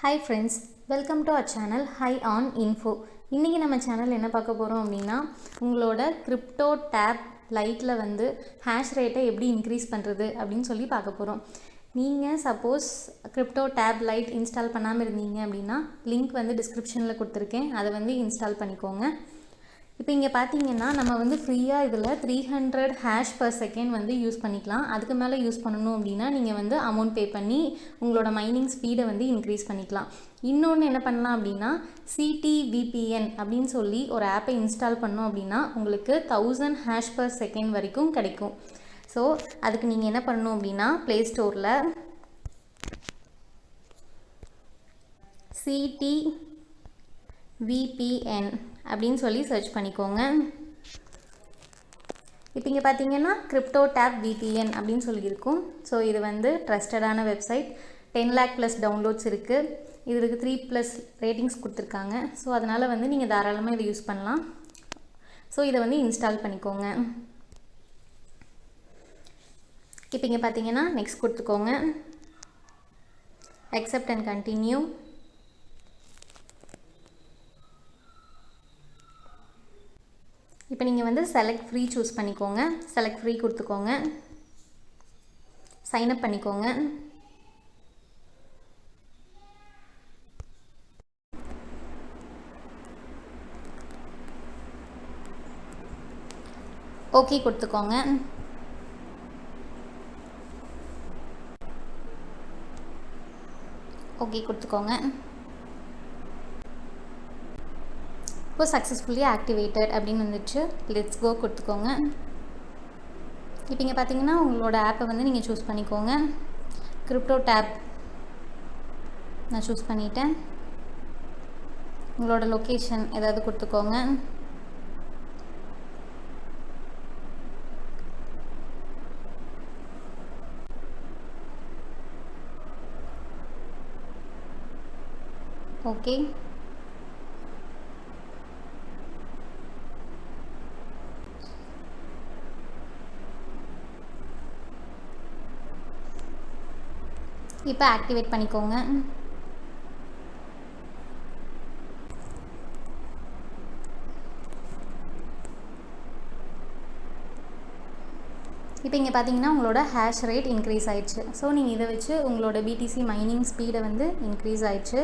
Hi friends, welcome to our channel High on Info. இன்னைக்கு நம்ம channel என்ன பார்க்க போறோம் அப்படினா உங்களோட CryptoTabLite வந்து hash rate எப்படி இன்கிரீஸ் பண்றது அப்படினு சொல்லி பார்க்க போறோம். நீங்க சப்போஸ் CryptoTabLite இன்ஸ்டால் பண்ணாம இருந்தீங்க அப்படினா லிங்க் வந்து டிஸ்கிரிப்ஷன்ல கொடுத்திருக்கேன். அதை வந்து இன்ஸ்டால் பண்ணிக்கோங்க. இப்போ இங்க பாத்தீங்கன்னா நம்ம வந்து ஃப்ரீயா இதுல 300 hash per second வந்து யூஸ் பண்ணிக்கலாம். அதுக்கு மேல யூஸ் பண்ணனும் அப்படினா நீங்க வந்து அமௌண்ட் பே பண்ணி உங்களோட மைனிங் ஸ்பீடை வந்து இன்கிரீஸ் பண்ணிக்கலாம். இன்னொன்னு என்ன பண்ணலாம் அப்படினா CTVPN அப்படினு சொல்லி ஒரு ஆப்பை இன்ஸ்டால் பண்ணோம் அப்படினா உங்களுக்கு 1000 hash per second வரைக்கும் கிடைக்கும். சோ அதுக்கு நீங்க என்ன பண்ணனும் அப்படினா Play Storeல CTVPN அப்படினு சொல்லி சர்ச் பண்ணிக்கோங்க. இப்போ இங்க பாத்தீங்கன்னா CryptoTabVPN அப்படினு சொல்லி இருக்கும். சோ இது வந்து ட்ரஸ்டடான வெப்சைட். 10 lakh plus டவுன்லோட்ஸ் இருக்கு. இதுக்கு 3+ ரேட்டிங்ஸ் கொடுத்திருக்காங்க. சோ அதனால வந்து நீங்க தாராளமா இத யூஸ் பண்ணலாம். சோ இத வந்து இன்ஸ்டால் பண்ணிக்கோங்க. இப்போ இங்க பாத்தீங்கன்னா நெக்ஸ்ட் கொடுத்துக்கோங்க. Accept and continue. இப்போ நீங்க வந்து select free choose பண்ணிக்கோங்க. select free கொடுத்துக்கோங்க. sign up பண்ணிக்கோங்க. ஓகே கொடுத்துக்கோங்க. ஓகே கொடுத்துக்கோங்க. இப்போ successfully activated அப்படினு வந்துச்சு. let's go கொடுத்துக்கோங்க. இப்போ இங்க பாத்தீங்கன்னா உங்களோட ஆப்பை வந்து நீங்க சூஸ் பண்ணிக்கோங்க. CryptoTab நான் சூஸ் பண்ணிட்டேன். உங்களோட லொகேஷன் ஏதாவது கொடுத்துக்கோங்க. ஓகே இப்போ ஆக்டிவேட் பண்ணிக்கோங்க. இப்போ இங்க பாத்தீங்கன்னா உங்களோட hash rate இன்கிரீஸ் ஆயிடுச்சு. சோ நீங்க இத வச்சு உங்களோட BTC மைனிங் ஸ்பீடை வந்து இன்கிரீஸ் ஆயிடுச்சு.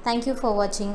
Thank you for watching.